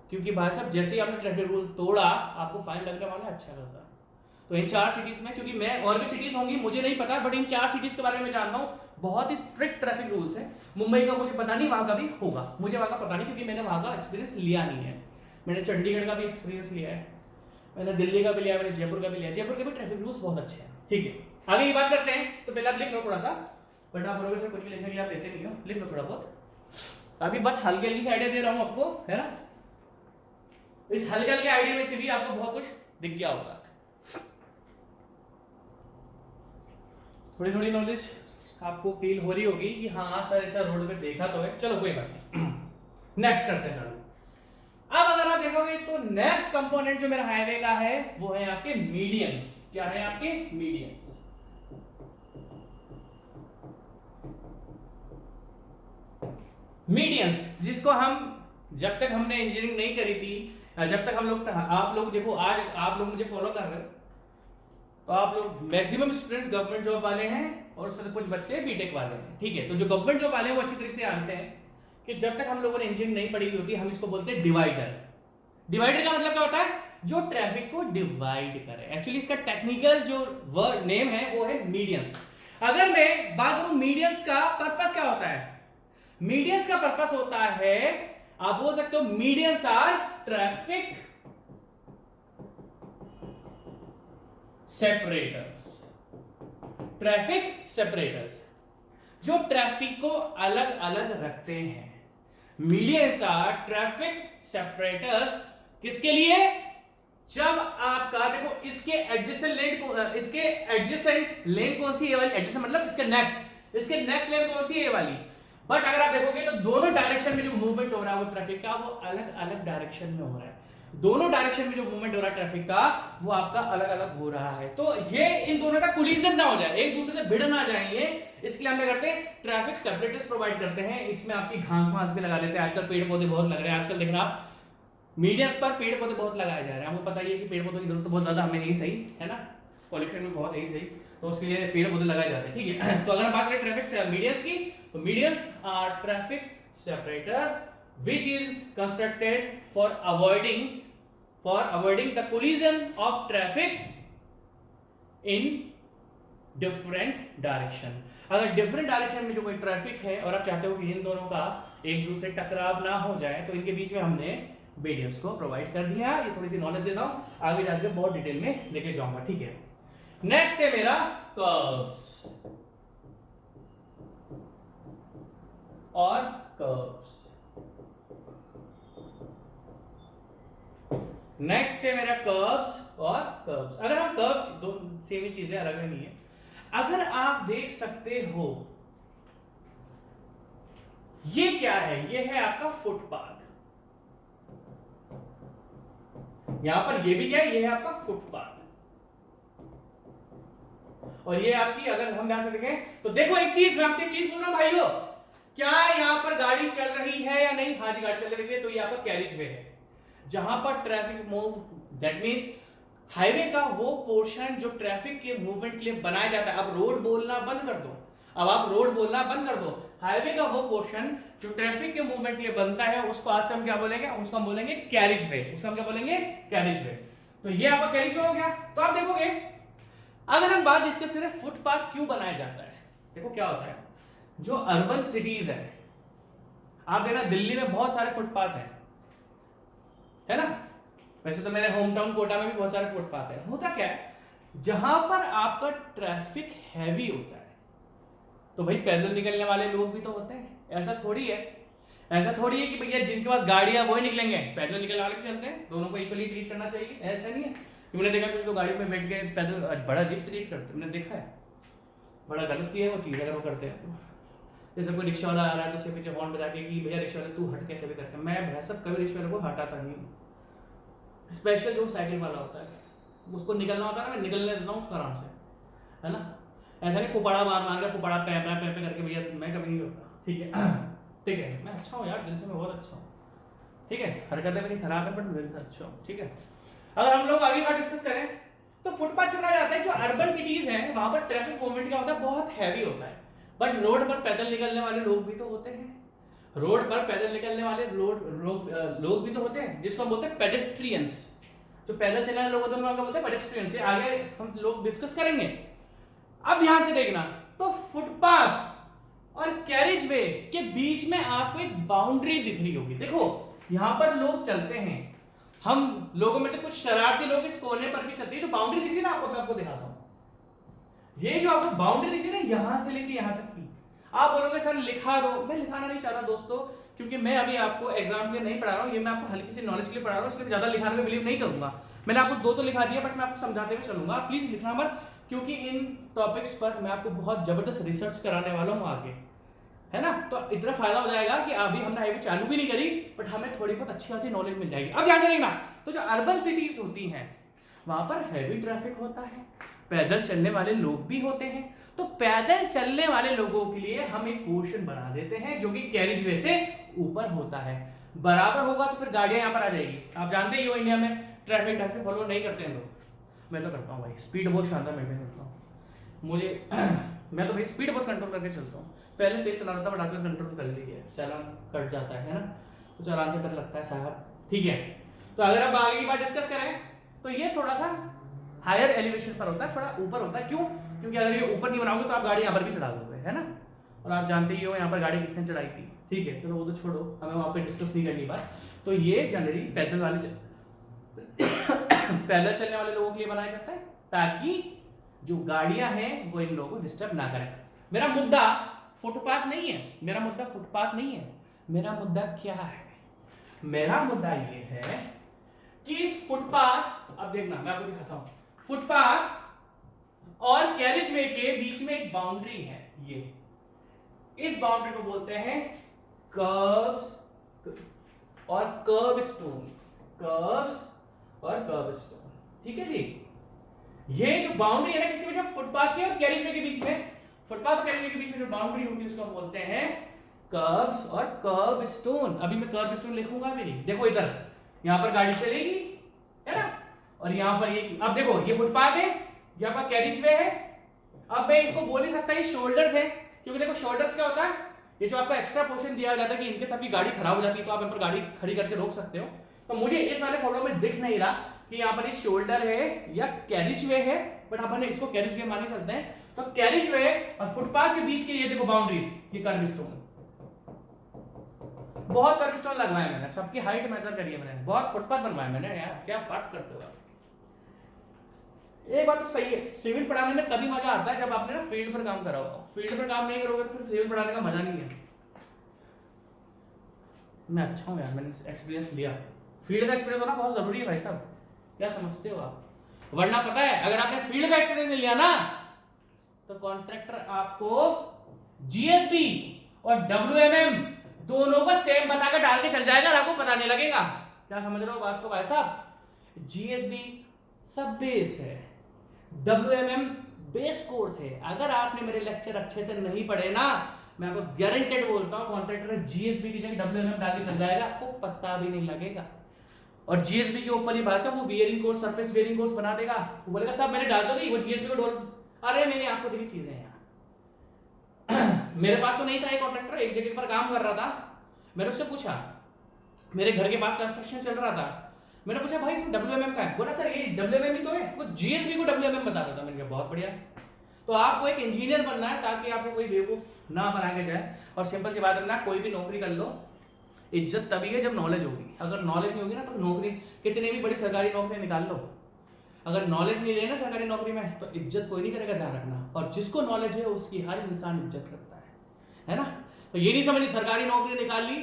क्योंकि भाई साहब जैसे ही आपने ट्रैफिक रूल तोड़ा आपको फाइन लगने वाला है अच्छा खासा। तो इन 4 सिटीज में, क्योंकि मैं और भी सिटीज होंगी मुझे नहीं पता, बट इन 4 सिटीज के बारे में जानता हूँ, बहुत ही स्ट्रिक्ट ट्रैफिक रूल्स है। मुंबई का मुझे पता नहीं, वहां का भी होगा, मुझे वहां का पता नहीं क्योंकि मैंने वहां का एक्सपीरियंस लिया नहीं है। मैंने चंडीगढ़ का भी एक्सपीरियंस लिया है, मैंने दिल्ली का भी लिया, मैंने जयपुर का भी लिया। जयपुर के भी ट्रैफिक रूल्स बहुत अच्छे हैं। ठीक है, आगे की बात करते हैं। तो पहले आप लिख लो थोड़ा सा, बट आप बरोबर से कुछ भी लिखने के लिए आप देते नहीं हो, लिख लो थोड़ा बहुत। अभी बस हल्के हल्की आइडिया दे रहा हूं आपको, है ना। इस हल्के हल्के आइडिया में से भी आपको बहुत कुछ दिख गया होगा, थोड़ी थोड़ी नॉलेज आपको फील हो रही होगी कि हाँ सर ऐसा रोड पे देखा तो है। चलो कोई बात नहीं, नेक्स्ट करते हैं चालू। अब अगर आप देखोगे तो नेक्स्ट कंपोनेंट जो मेरा हाईवे का है वो है आपके मीडियंस। क्या है आपके? मीडियंस। मीडियंस जिसको हम, जब तक हमने इंजीनियरिंग नहीं करी थी, जब तक हम लोग, आप लोग देखो आज आप लोग मुझे फॉलो कर रहे हो, तो आप लोग मैक्सिमम स्टूडेंट्स गवर्नमेंट जॉब वाले हैं और उसमें से कुछ बच्चे बीटेक वाले हैं। ठीक है, तो जो गवर्नमेंट जॉब वाले हैं वो अच्छी तरीके से जानते हैं कि जब तक हम लोगों ने इंजीनियरिंग नहीं पढ़ी होती हम इसको बोलते हैं डिवाइडर। डिवाइडर का मतलब क्या होता है? जो ट्रैफिक को डिवाइड करे। एक्चुअली इसका टेक्निकल जो वर्ड नेम है वो है मीडियंस। अगर मैं बात करूं मीडियंस का पर्पस क्या होता है, मीडियंस का पर्पस होता है, आप बोल सकते हो medians are traffic separators. Traffic separators जो ट्रैफिक को अलग अलग रखते हैं। मीडियंस आर ट्रैफिक सेपरेटर्स किसके लिए? जब आपका देखो इसके एडजेसेंट लेन, इसके एडजेसेंट लेन कौन सी? ये वाली। एडजेसेंट मतलब इसके नेक्स्ट लेन कौन सी? ये वाली। बट अगर आप देखोगे तो दोनों डायरेक्शन में जो मूवमेंट हो रहा है वो ट्रैफिक का, वो अलग अलग डायरेक्शन में हो रहा है। दोनों डायरेक्शन में जो मूवमेंट हो रहा है ट्रैफिक का वो आपका अलग अलग हो रहा है। तो ये इन दोनों का कोलिजन ना हो जाए, एक दूसरे से भिड़ ना जाए, ये इसके लिए हम क्या करते हैं? ट्रैफिक सेपरेटर्स प्रोवाइड करते हैं। इसमें आपकी घास वास भी लगा देते हैं। आजकल पेड़ पौधे बहुत लग रहे हैं, आजकल देखना आप मीडियंस पर पेड़ पौधे बहुत लगाए जा रहे हैं। आपको पता ही है कि पेड़ पौधों की जरूरत तो बहुत ज्यादा हमें नहीं, सही है ना, पॉल्यूशन में बहुत है सही, तो उसके लिए पेड़ पौधे लगाए जाते हैं। ठीक है, तो अगर बात करें ट्रैफिक मीडियंस की, तो medians are traffic separators which is constructed for avoiding the collision of traffic in different direction. अगर डिफरेंट डायरेक्शन में जो कोई ट्रैफिक है और आप चाहते हो कि इन दोनों का एक दूसरे टकराव ना हो जाए, तो इनके बीच में हमने मीडियंस को प्रोवाइड कर दिया। ये थोड़ी सी नॉलेज देता हूं, आगे जाके बहुत डिटेल में लेके जाऊंगा। ठीक है, नेक्स्ट है मेरा कर्व्स और कर्व्स। नेक्स्ट है मेरा कर्व्स और कर्व्स। अगर हम कर्व्स, दो सेम ही चीजें, अलग नहीं है। अगर आप देख सकते हो ये क्या है? ये है आपका फुटपाथ। यहां पर ये भी क्या है? ये है आपका फुटपाथ। और ये आपकी, अगर हम ध्यान से देखें तो देखो एक चीज, मैं आपसे एक चीज पूछ रहा हूं भाइयों, क्या यहां पर गाड़ी चल रही है या नहीं? हाँ जी, गाड़ी चल रही है, तो ये आपका कैरिज वे है जहां पर traffic move, that means highway का वो पोर्शन जो ट्रैफिक के मूवमेंट के लिए बनाया जाता है। अब रोड बोलना बंद कर दो, अब आप रोड बोलना बंद कर दो। हाईवे का वो पोर्शन जो ट्रैफिक के मूवमेंट के लिए बनता है उसको आज से हम क्या बोलेंगे? उसको हम बोलेंगे कैरिज वे। उसको हम क्या बोलेंगे? कैरिज वे। तो ये आपका कैरिज वे हो गया। तो आप देखोगे अगर हम बात डिस्कस करें फुटपाथ क्यों बनाया जाता है, देखो क्या होता है, जो अर्बन सिटीज है, आप देखना दिल्ली में बहुत सारे फुटपाथ है ना। वैसे तो मेरे होम टाउन कोटा में भी बहुत सारे फुटपाथ है। होता क्या है, जहां पर आपका ट्रैफिक हैवी होता है तो भाई पैदल निकलने वाले लोग भी तो होते हैं। ऐसा थोड़ी है कि भैया जिनके पास गाड़ी है वो ही निकलेंगे, पैदल निकलने वाले भी चलते हैं। दोनों को इक्वली ट्रीट करना चाहिए, ऐसा नहीं है। मैंने देखा कुछ लोग गाड़ी में बैठ के पैदल बड़ा अजीब ट्रीट करते हैं, मैंने देखा है। बड़ा गलत चीज है वो चीज अगर वो करते हैं जैसे कोई रिक्शा वाला आ रहा है तो उसके पीछे हॉर्न बजा के कि भैया रिक्शा वाले तू हट कैसे भी करके, मैं भाई सब कभी रिक्शा वाले को हटाता नहीं हूँ। स्पेशल जो साइकिल वाला होता है उसको निकलना होता है ना, मैं निकलने देता हूँ उसको आराम से, है ना। ऐसा नहीं पुपाड़ा मार के पुपाड़ा पे करके भैया मैं कभी नहीं करता, ठीक है। ठीक है, मैं अच्छा हूँ यार, दिल से मैं बहुत अच्छा हूँ, ठीक है। हरकतें मेरी खराब है बट दिल से अच्छा हूँ, ठीक है। अगर हम लोग आगे बात डिस्कस करें तो फुटपाथ पे कहा जाता है जो अर्बन सिटीज हैं वहां पर ट्रैफिक मूवमेंट क्या होता है, बहुत हैवी होता है। बट रोड पर पैदल निकलने वाले लोग भी तो होते हैं, रोड पर पैदल निकलने वाले लोग भी तो होते हैं, जिसको हम बोलते हैं पेडेस्ट्रियंस। जो पैदल चलने वाले लोग होते हैं उनको बोलते हैं पेडेस्ट्रियंस। आगे हम लोग डिस्कस करेंगे। अब ध्यान से देखना, तो फुटपाथ और कैरिज वे के बीच में आपको एक बाउंड्री दिख रही होगी। देखो यहां पर लोग चलते हैं, हम लोगों में से कुछ शरारती लोग इस कोने पर भी चलते हैं। जो बाउंड्री दिख रही है ना आपको, मैं आपको दिखाता हूं। ये जो आपको बाउंड्री दिख रही है ना यहां से लेके यहां तक की, आप बोलोगे सर लिखा दो, मैं लिखाना नहीं चाह रहा दोस्तों, क्योंकि मैं अभी आपको एग्जाम के लिए नहीं पढ़ा रहा हूं, ये मैं आपको हल्की सी नॉलेज के लिए पढ़ा रहा हूं, इसलिए ज्यादा लिखाने में बिलीव नहीं करूंगा। मैंने आपको दो तो लिखा दिया, बट मैं आपको समझाते हुए चलूंगा, प्लीज लिखना मत, क्योंकि इन टॉपिक्स पर मैं आपको बहुत जबरदस्त रिसर्च कराने वाला हूं आगे, है ना। तो इतना फायदा हो जाएगा कि अभी हमने हाईवे चालू भी नहीं करी, बट हमें थोड़ी बहुत अच्छी खासी नॉलेज मिल जाएगी। अब ध्यान से देखना, तो जो अर्बन सिटीज होती हैं वहां पर हैवी ट्रैफिक होता है, पैदल चलने वाले लोग भी होते हैं। तो पैदल चलने वाले लोगों के लिए हम एक पोर्शन बना देते हैं जो कि कैरिज वे से ऊपर होता है। बराबर होगा तो फिर गाड़ियां यहां पर आ जाएगी। आप जानते ही हो इंडिया में ट्रैफिक ढंग से फॉलो नहीं करते हैं लोग, मैं तो करता हूँ भाई, स्पीड बहुत शानदार मेंटेन करता हूँ मुझे मैं तो भाई स्पीड बहुत कंट्रोल करके चलता हूँ। पहले तेज चला रहा था बट आजकल कंट्रोल कर ली है, चालान कट जाता है ना, तो चालान से डर लगता है साहब, ठीक है। तो अगर अब आगे की बात डिस्कस करें तो ये थोड़ा सा हायर एलिवेशन पर होता है, थोड़ा ऊपर होता है। क्यों? क्योंकि अगर ये ऊपर नहीं बनाओगे तो आप गाड़ी यहाँ पर भी चढ़ा दोगे, है ना। और आप जानते ही हो यहाँ पर गाड़ी किसने चढ़ाई थी, ठीक है, चलो वो तो छोड़ो, हमें वहाँ पे डिस्कस नहीं करनी बात। तो ये जनरली पैदल वाले पैदल चलने वाले लोगों के लिए बनाया जाता है, ताकि जो गाड़ियां हैं वो इन लोगों को डिस्टर्ब ना करें। मेरा मुद्दा फुटपाथ नहीं है, मेरा मुद्दा फुटपाथ नहीं है, मेरा मुद्दा क्या है? मेरा मुद्दा ये है कि इस फुटपाथ, अब देखना मैं आपको दिखाता हूं, फुटपाथ और कैरिज वे के बीच में एक बाउंड्री है, ये इस बाउंड्री को बोलते हैं कर्व्स और कर्व स्टोन, कर्व्स और कर्व स्टोन, ठीक है जी। ये जो बाउंड्री है ना किसके बीच में, फुटपाथ के और कैरिज वे के बीच में, फुटपाथ और कैरिज वे के बीच में जो बाउंड्री होती है उसको हम बोलते हैं कर्व्स और कर्व स्टोन। अभी मैं कर्व स्टोन लिखूंगा भी नहीं, देखो इधर यहां पर गाड़ी चलेगी, है ना, और यहां पर ये, अब देखो ये फुटपाथ है, यहाँ पर कैरिज वे है। अब मैं इसको बोल नहीं सकता ये शोल्डर्स है, क्योंकि देखो शोल्डर्स क्या होता है, ये जो आपको एक्स्ट्रा पोर्शन दिया जाता है कि इनके साथ भी गाड़ी खराब हो जाती है तो आप यहाँ पर गाड़ी खड़ी करके रोक सकते हो। तो मुझे इस वाले फोटो में दिख नहीं रहा कि यहाँ पर ये शोल्डर है या कैरिज वे है, बट अपन इसको कैरिज वे मान के चलते हैं। तो कैरिज वे और फुटपाथ के बीच के ये देखो बाउंड्रीज, ये कर्व स्टोन, बहुत कर्व स्टोन लगवाए मैंने, सबकी हाइट मेजर करी है मैंने, बहुत फुटपाथ बनवाया मैंने यार, क्या बात करते हो आप। एक बात तो सही है, सिविल पढ़ाने में तभी मजा आता है जब आपने ना फील्ड पर काम करा हो, फील्ड पर काम नहीं करोगे तो फिर सिविल पढ़ाने का मजा नहीं है। मैं अच्छा हूँ यार, मैंने एक्सपीरियंस लिया, फील्ड का एक्सपीरियंस होना बहुत जरूरी है भाई साहब, क्या समझते हो आप? वरना पता है अगर आपने फील्ड का एक्सपीरियंस नहीं लिया ना तो कॉन्ट्रैक्टर आपको जीएसबी और डब्ल्यूएमएम दोनों को सेम बताकर डाल के चल जाएगा और आपको पता नहीं लगेगा। क्या समझ रहे हो बात को भाई साहब? जीएसबी सब बेस है, डब्ल्यूएमएम बेस कोर्स है। अगर आपने मेरे लेक्चर अच्छे से नहीं पढ़े ना, मैं आपको गारंटेड बोलता हूं कॉन्ट्रैक्टर जीएसबी की जगह डब्ल्यूएमएम डाल के चल जाएगा, आपको पता भी नहीं लगेगा। और जीएसबी के ऊपर ही भाषा वो wearing course, surface wearing course बना देगा, वो बोलेगा सब मैंने डाल दोगी, वो जीएसबी को डोल, अरे मैंने आपको देखी चीजें हैं मेरे पास तो नहीं था, एक कॉन्ट्रैक्टर एक जगह पर काम कर रहा था, मैंने उससे पूछा, मेरे घर के पास कंस्ट्रक्शन चल रहा था, मैंने पूछा भाई इसमें डब्ल्यूएमएम का है, बोला सर ये डब्ल्यूएमएम ही तो है, वो जीएसबी को डब्ल्यूएमएम बता रहा था। मैंने कहा बहुत बढ़िया। तो आपको एक इंजीनियर बनना है ताकि आपको कोई बेवकूफ ना बना के जाए, और सिंपल सी बात है ना, कोई भी नौकरी कर लो, इज्जत तभी है जब नॉलेज होगी। अगर नॉलेज नहीं होगी ना तो नौकरी, कितनी भी बड़ी सरकारी नौकरी निकाल लो, अगर नॉलेज नहीं रहे ना सरकारी नौकरी में तो इज्जत कोई नहीं करेगा, ध्यान रखना। और जिसको नॉलेज है उसकी हर इंसान इज्जत करता है ना। तो ये नहीं समझिए सरकारी नौकरी निकाल ली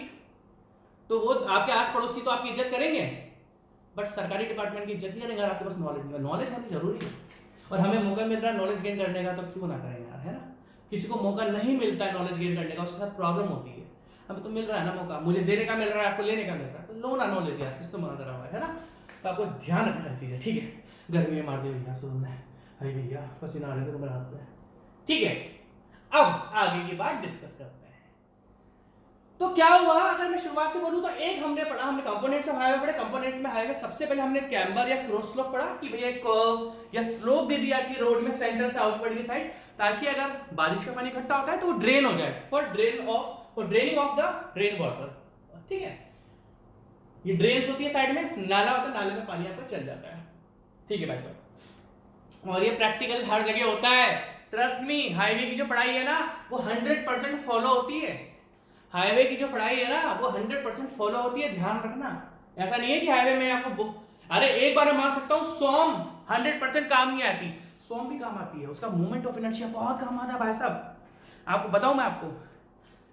तो वो आपके आस पड़ोसी तो आपकी इज्जत करेंगे, बट सरकारी डिपार्टमेंट की इज्जत नहीं करेंगे अगर आपके पास नॉलेज नहीं है। नॉलेज होनी जरूरी है और हमें मौका मिल रहा है नॉलेज गेन करने का, तो क्यों ना करें यार, है ना। किसी को मौका नहीं मिलता है नॉलेज गेन करने का, उसके साथ प्रॉब्लम होती है। हमें तो मिल रहा है ना मौका, मुझे देने का मिल रहा है, आपको लेने का मिल रहा है, तो लो ना नॉलेज यार, किस तो मना करा हुआ है ना। तो आपको ध्यान रखना हर चीज़ है, ठीक है। गर्मी में मार दे भैया शुरू में, हाय भैया पसीना आ रहे थे तो मेरे हाथ में, ठीक है। अब आगे की बात डिस्कस करते हैं। तो क्या हुआ, अगर मैं शुरुआत से बोलूं तो एक हमने पढ़ा, हमने कंपोनेंट्स ऑफ हाईवे पढ़े। कंपोनेंट्स में हाईवे सबसे पहले हमने कैम्बर या क्रॉस स्लोप पढ़ा कि भैया कर्व या स्लोप दे दिया कि रोड में सेंटर से आउटवर्ड की साइड, ताकि अगर बारिश का पानी इकट्ठा होता है तो वो ड्रेन हो जाए, for draining of the rain water, ठीक है। ये ड्रेन्स होती है, साइड में नाला होता है, नाले में पानी आपका चल जाता है, ठीक है भाई साहब। और ये प्रैक्टिकल हर जगह होता है, ट्रस्ट मी। हाईवे की जो पढ़ाई है ना वो 100% फॉलो होती है। हाईवे की जो पढ़ाई है ना वो 100% फॉलो होती है, ध्यान रखना। ऐसा नहीं है कि हाईवे में आपको बुक, अरे एक बार मैं मान सकता हूँ सोम 100% काम नहीं आती, सोम भी काम आती है, उसका मूवमेंट ऑफ इनर्शिया बहुत काम आता है भाई साहब। आपको बताऊं मैं आपको,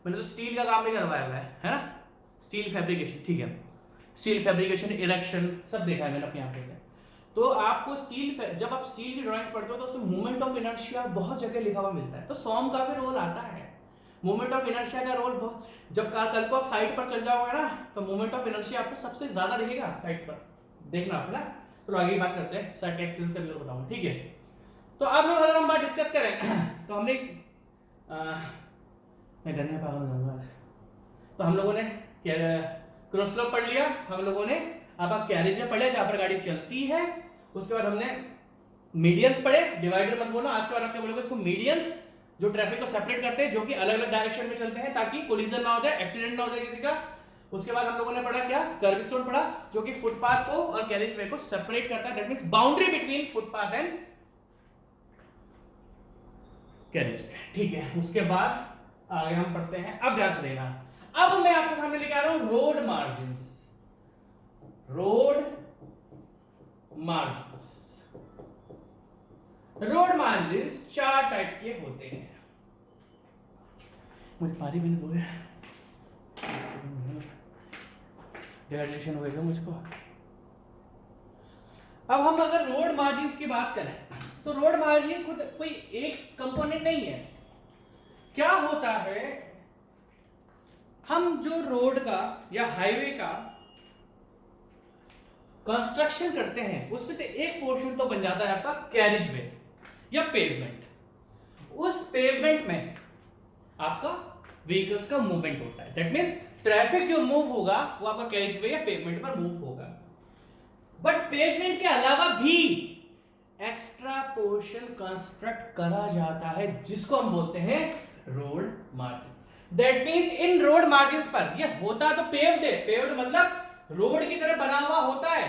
मैंने तो स्टील का काम भी करवाया हुआ है ना, स्टील फैब्रिकेशन, ठीक है। स्टील फैब्रिकेशन, इरेक्शन सब देखा है मैंने अपनी आंखों से। तो आपको जब आप स्टील की ड्राइंग्स पढ़ते हो तो उसमें मूवमेंट ऑफ इनर्शिया बहुत जगह लिखा हुआ मिलता है, तो सोम का भी रोल आता है। मूवमेंट ऑफ इनर्शिया का रोल जब कल को आप साइट पर चल जाओगे ना तो मूवमेंट ऑफ इनर्शिया आपको सबसे ज्यादा दिखेगा साइट पर, देखना आप ना। तो आगे बात करते हैं, सर्ट एक्सेल से मैं बताऊंगा, ठीक है। तो अब लोग अगर हम बात डिस्कस करें तो हमने मैं गन्ने पागल हो जाऊंगा आज। तो हम लोगों ने क्रॉस स्लोप पढ़ लिया, हम लोगों ने आप कैरेज में पढ़े जहां पर गाड़ी चलती है। उसके बाद हमने मीडियंस पढ़े, डिवाइडर मत बोलो, आज के बाद आपने बोलोगे इसको मीडियंस, जो ट्रैफिक को सेपरेट करते हैं, जो कि अलग अलग डायरेक्शन में चलते हैं ताकि कोलिजन ना हो जाए, एक्सीडेंट ना हो जाए किसी का। उसके बाद हम लोगों ने पढ़ा क्या, कर्व स्टोन पढ़ा, जो कि फुटपाथ को और कैरेज वे को सेपरेट करता है, that means boundary between footpath and carriage way, ठीक है। उसके बाद आगे हम पढ़ते हैं, अब ध्यान से देना, अब मैं आपके सामने लेके आ रहा हूं road margins. Road margins, road margins 4 type के होते हैं। मुझे पानी पीने दो, डिहाइड्रेशन हो गया मुझको। अब हम अगर रोड मार्जिन्स की बात करें तो रोड मार्जिन खुद कोई एक कंपोनेंट नहीं है। क्या होता है, हम जो रोड का या हाईवे का कंस्ट्रक्शन करते हैं उसमें से एक पोर्शन तो बन जाता है आपका कैरिज वे या पेवमेंट। उस पेवमेंट में आपका व्हीकल्स का मूवमेंट होता है, दैट मींस ट्रैफिक जो मूव होगा वो आपका कैरिज वे या पेवमेंट पर मूव होगा। बट पेवमेंट के अलावा भी एक्स्ट्रा पोर्शन कंस्ट्रक्ट करा जाता है जिसको हम बोलते हैं road margin. That means in road margin पर ये होता तो पेव्ड है, पेव्ड मतलब रोड की तरह बना हुआ होता है,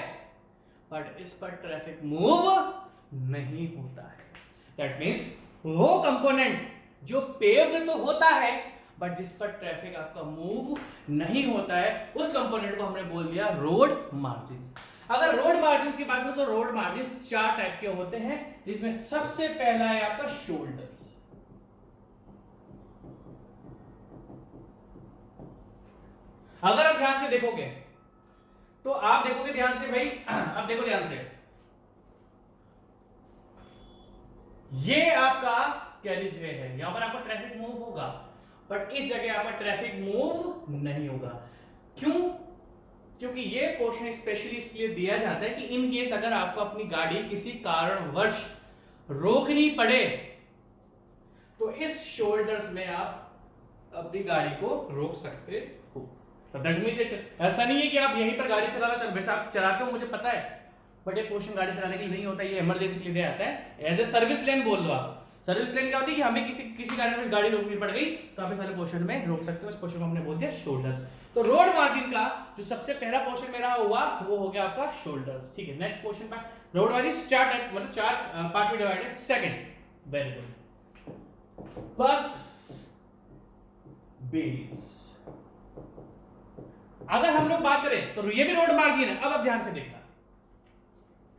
बट इस पर ट्रैफिक मूव नहीं होता है। दैट मींस वो कंपोनेंट जो पेव्ड तो होता है बट जिस पर ट्रैफिक आपका मूव नहीं होता है, उस कंपोनेंट को हमने बोल दिया रोड मार्जिन। अगर रोड मार्जिन की बात करें तो रोड मार्जिन 4 टाइप के होते हैं, जिसमें सबसे पहला है आपका शोल्डर्स। अगर आप ध्यान से देखोगे तो आप देखोगे ध्यान से भाई, अब देखो ध्यान से, ये आपका कैरिज वे है, यहां पर आपका ट्रैफिक मूव होगा, बट इस जगह आपका ट्रैफिक मूव नहीं होगा। क्यों? क्योंकि ये पोर्शन स्पेशली इसलिए दिया जाता है कि इन केस अगर आपको अपनी गाड़ी किसी कारणवश रोकनी पड़े तो इस शोल्डर्स में आप अपनी गाड़ी को रोक सकते हो। तो दैट मींस ऐसा नहीं है कि आप यहीं पर गाड़ी चलाना वैसे आप चलाते हो मुझे पता है, बट ये पोर्शन गाड़ी चलाने के लिए नहीं होता, ये इमरजेंसी के लिए आता है। एज ए सर्विस लेन बोल लो आप। सर्विस लेन क्या होती है कि हमें किसी कारणवश गाड़ी रोकनी पड़ गई तो आप इस वाले पोर्शन में रोक सकते हो, इस पोर्शन को हमने बोल दिया शोल्डर्स। तो रोड मार्जिन का जो सबसे पहला पोर्शन मेरा हुआ वो हो गया आपका शोल्डर्स, ठीक है। नेक्स्ट पोर्शन पर रोड मार्जिन 4 टाइप मतलब 4 पार्ट में डिवाइडेड। सेकंड, वेरी गुड, बस बेस। अगर हम लोग बात करें तो ये भी रोड मार्जिन है। अब आप ध्यान से देखना,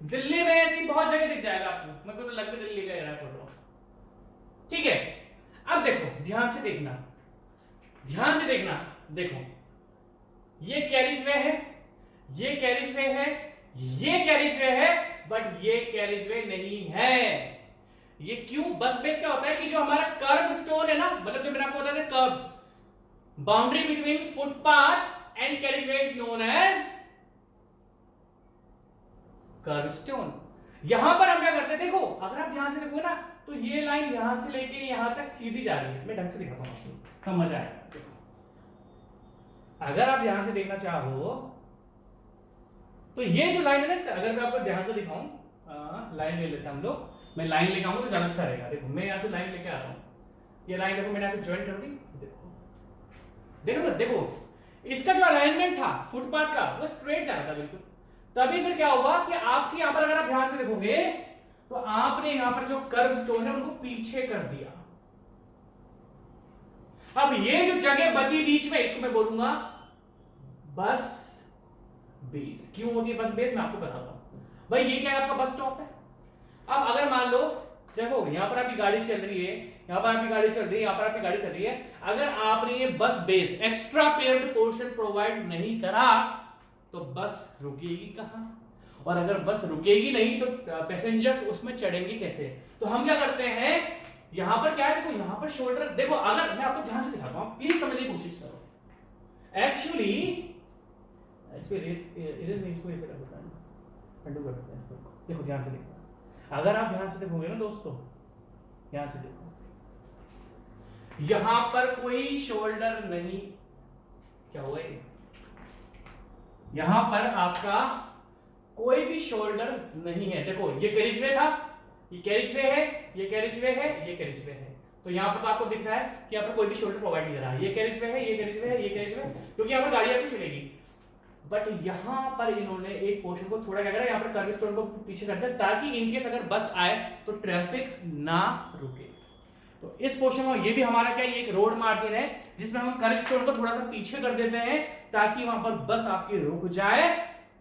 दिल्ली में ऐसी बहुत जगह दिख जाएगा आपको, मेरे को तो लगता है दिल्ली का है फोटो, ठीक है। अब देखो ध्यान से देखना, ध्यान से देखना, देखो ये कैरिज वे है, ये कैरिज वे है, ये कैरिज वे है, बट ये कैरिज वे नहीं है। ये क्यों? बस बेस क्या होता है कि जो हमारा कर्व स्टोन है ना, मतलब जो मैंने आपको बताया था curves, boundary between footpath and carriageway is known as curve stone. यहां पर हम क्या करते हैं, देखो अगर आप ध्यान से देखो ना, तो ये लाइन यहां से लेके यहां तक सीधी जा रही है। मैं ढंग से दिखाता हूं आपको, तो मजा आएगा। देखो अगर आप ध्यान से देखना चाहो तो ये जो लाइन है ना, अगर मैं आपको ध्यान से दिखाऊं, लाइन ले लेते हैं हम लोग, मैं लाइन लेके आऊंगा तो ज्यादा अच्छा रहेगा। देखो मैं यहां से लाइन लेके आ रहा हूं, ये लाइन देखो मैंने ऐसे ज्वाइन कर दी। देखो देखो देखो इसका जो अलाइनमेंट था फुटपाथ का वो स्ट्रेट जा रहा था बिल्कुल। तभी फिर क्या होगा कि आपकी यहां पर अगर आप ध्यान से देखोगे तो आपने यहां पर जो कर्व स्टोन है उनको पीछे कर दिया। अब ये जो जगह बची बीच में, इसको मैं बोलूंगा बस बेस। क्यों होती है बस बेस, मैं आपको बताता हूं। भाई ये क्या है, आपका बस स्टॉप है। अब अगर मान लो देखो यहां पर आपकी गाड़ी चल रही है, यहां पर आपकी गाड़ी चल रही है, यहां पर आपकी गाड़ी चल रही है, अगर आपने ये बस base extra paired portion provide नहीं करा तो बस रुकेगी कहां? और अगर बस रुकेगी नहीं तो पैसेंजर्स उसमें चढ़ेंगे कैसे? तो हम क्या करते हैं, यहां पर क्या है, देखो यहां पर शोल्डर, देखो अगर मैं आपको ध्यान से दिखाता हूं, प्लीज समझने की कोशिश करो। एक्चुअली इसको इरेज नहीं, इसको ऐसे कर देता हूं, अंडू कर देते हैं इसको। देखो ध्यान से देखो, अगर आप ध्यान से देखोगे ना दोस्तों, ध्यान से देखो, यहां पर कोई शोल्डर नहीं, क्या हुआ ये, यहां पर आपका कोई भी शोल्डर नहीं है। देखो ये कैरिजवे था, ये कैरिजवे है, ये कैरिजवे है, ये कैरिजवे है, तो यहां पर तो आपको दिख रहा है कि यहां पर कोई भी शोल्डर प्रोवाइड नहीं कर रहा है। ये कैरिजवे है, ये कैरिजवे है, ये कैरिजवे है, क्योंकि यहां पर गाड़ियां भी चलेगी। बट यहां पर इन्होंने एक पोर्शन को थोड़ा क्या करा, यहां पर कर्व स्टोन को पीछे कर दिया ताकि इनकेस अगर बस आए तो ट्रैफिक ना रुके। तो इस पोर्शन में ये भी हमारा क्या, ये एक रोड मार्जिन है जिसमें हम कर्व स्टोन को थोड़ा सा पीछे कर देते हैं ताकि वहां पर बस आपकी रुक जाए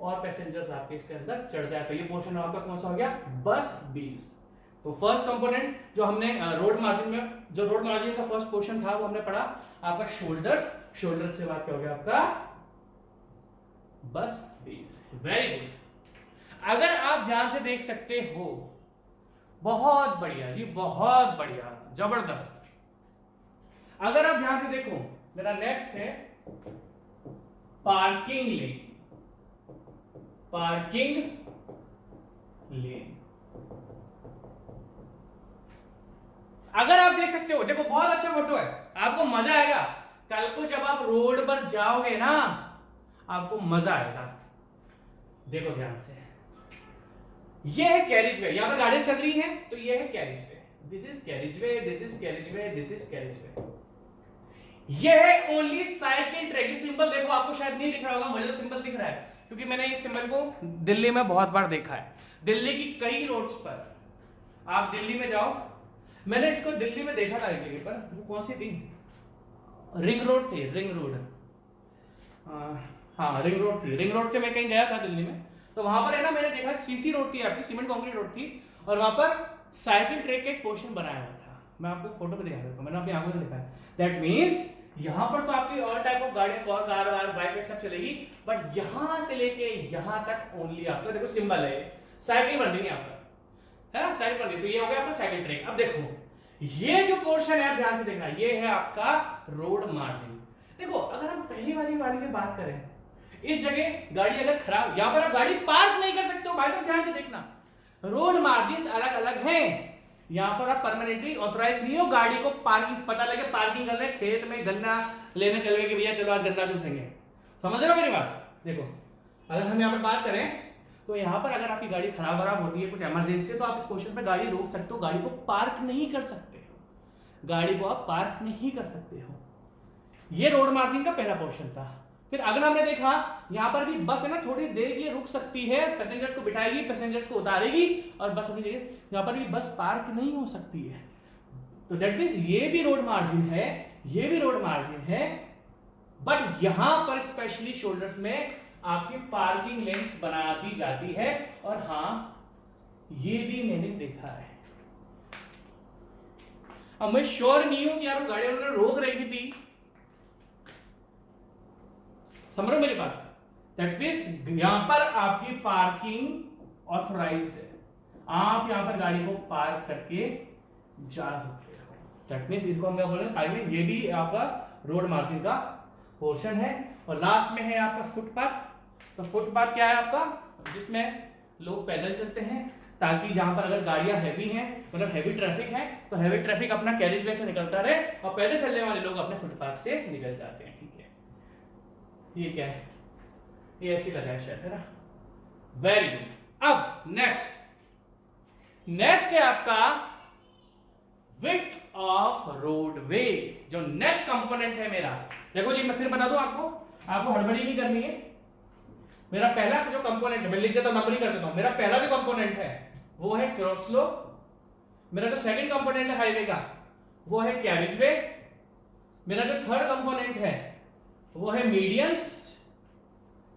और पैसेंजर्स आपके इसके अंदर चढ़ जाए। तो ये पोर्शन आपका कौन सा हो गया, बस बीस। तो फर्स्ट कंपोनेंट जो हमने रोड मार्जिन में, जो रोड मार्जिन का फर्स्ट पोर्शन था वो हमने पढ़ा आपका शोल्डर्स, शोल्डर से बात क्या हो गया आपका बस बेस। Very good. अगर आप ध्यान से देख सकते हो, बहुत बढ़िया जी, बहुत बढ़िया, जबरदस्त। अगर आप ध्यान से देखो, मेरा नेक्स्ट है पार्किंग लेन। पार्किंग लेन अगर आप देख सकते हो, देखो बहुत अच्छा फोटो है, आपको मजा आएगा कल को जब आप रोड पर जाओगे ना, आपको मजा आएगा। देखो ध्यान से, ये है कैरिज वे, यहां पर गाड़ियां चल रही हैं तो ये है carriage way, this is carriage way, this is carriage way, this is carriage way. ये है ओनली साइकिल ट्रैक। ये सिंबल देखो आपको शायद नहीं दिख रहा होगा, मुझे तो सिंबल दिख रहा है क्योंकि मैंने इस सिंबल को दिल्ली में बहुत बार देखा है। दिल्ली की कई रोड्स पर, आप दिल्ली में जाओ, मैंने इसको दिल्ली में देखा था एक जगह पर, वो कौन सी थी, रिंग रोड थी, रिंग रोड, हाँ रिंग रोड थी। रिंग रोड से मैं कहीं गया था दिल्ली में, तो वहां पर है ना मैंने देखा सीसी रोड थी आपकी, सीमेंट कंक्रीट रोड थी, और वहां पर साइकिल ट्रैक का एक पोर्शन बनाया हुआ था। मैं आपको फोटो पे दिखा देता हूं, मैंने अपनी आंखों से देखा है। दैट मींस यहां पर तो आपकी ऑल टाइप ऑफ गाड़ियां, कार वार बाइक सब चलेगी, बट यहां से लेके यहां तक ओनली आपका, देखो सिंबल है, साइकिल बन रही है यहां पर, है ना, साइकिल बन रही, तो ये हो गया आपका साइकिल ट्रैक। अब देखो ये जो पोर्शन है आप ध्यान से देखना, ये है आपका रोड मार्जिन। देखो अगर हम पहली वाली की बात करें, इस जगह गाड़ी अगर खराब, यहां पर आप गाड़ी पार्क नहीं कर सकते हो भाई साहब, ध्यान से देखना, रोड मार्जिन अलग अलग हैं। यहां पर आप परमानेंटली ऑथराइज नहीं हो गाड़ी को पार्किंग, पता लगे पार्किंग कर रहे खेत में गन्ना लेने चल गए कि भैया चलो आज गन्ना चूसेंगे, समझ रहे हो मेरी बात। देखो अगर हम यहां पर बात करें तो यहां पर अगर आपकी गाड़ी खराब होती है, कुछ इमरजेंसी है, तो आप इस क्वेश्चन पे गाड़ी रोक सकते हो, गाड़ी को पार्क नहीं कर सकते हो, गाड़ी को आप पार्क नहीं कर सकते हो। ये रोड मार्जिन का पहला पोर्शन था। फिर अगला हमने देखा यहां पर भी बस है ना थोड़ी देर के लिए रुक सकती है, पैसेंजर्स को बिठाएगी, पैसेंजर्स को उतारेगी और बस अपनी जगह, यहां पर भी बस पार्क नहीं हो सकती है। तो दैट मींस ये भी रोड मार्जिन है, ये भी रोड मार्जिन है, बट यहां पर स्पेशली शोल्डर्स में आपकी पार्किंग लेन्स बना दी जाती है। और हां ये भी मैंने देखा है। अब मैं श्योर नहीं हूं कि यार वो गाड़ी उन्होंने रोक रखी थी, समझ रहे हो मेरी बात। दैट मींस यहां पर आपकी पार्किंग ऑथराइज्ड है, आप यहाँ पर गाड़ी को पार्क करके जा सकते हो। दैट मींस इसको हम क्या बोल रहे हैं, ये भी आपका रोड मार्जिन का पोर्शन है। और लास्ट में है आपका फुटपाथ। तो फुटपाथ क्या है आपका, जिसमें लोग पैदल चलते हैं, ताकि जहां पर अगर गाड़ियां हैवी हैं, मतलब हैवी ट्रैफिक है, तो हैवी ट्रैफिक अपना कैरेज वे से निकलता रहे और पैदल चलने वाले लोग अपने फुटपाथ से निकल जाते हैं। ठीक है, ये क्या है, ये ऐसी लगा है शायद, है ना। Very good. अब नेक्स्ट है आपका विड्थ ऑफ रोडवे, जो नेक्स्ट कंपोनेंट है मेरा। देखो जी, मैं फिर बता दूं आपको हड़बड़ी नहीं करनी है। मेरा पहला जो कंपोनेंट है, मैं लिख देता हूं, नंबरिंग कर देता हूं। मेरा पहला जो कंपोनेंट है वो है क्रॉस फ्लो। मेरा जो सेकंड कंपोनेंट है हाईवे का वो है कैरेज वे। मेरा जो थर्ड कंपोनेंट है वो है मीडियंस।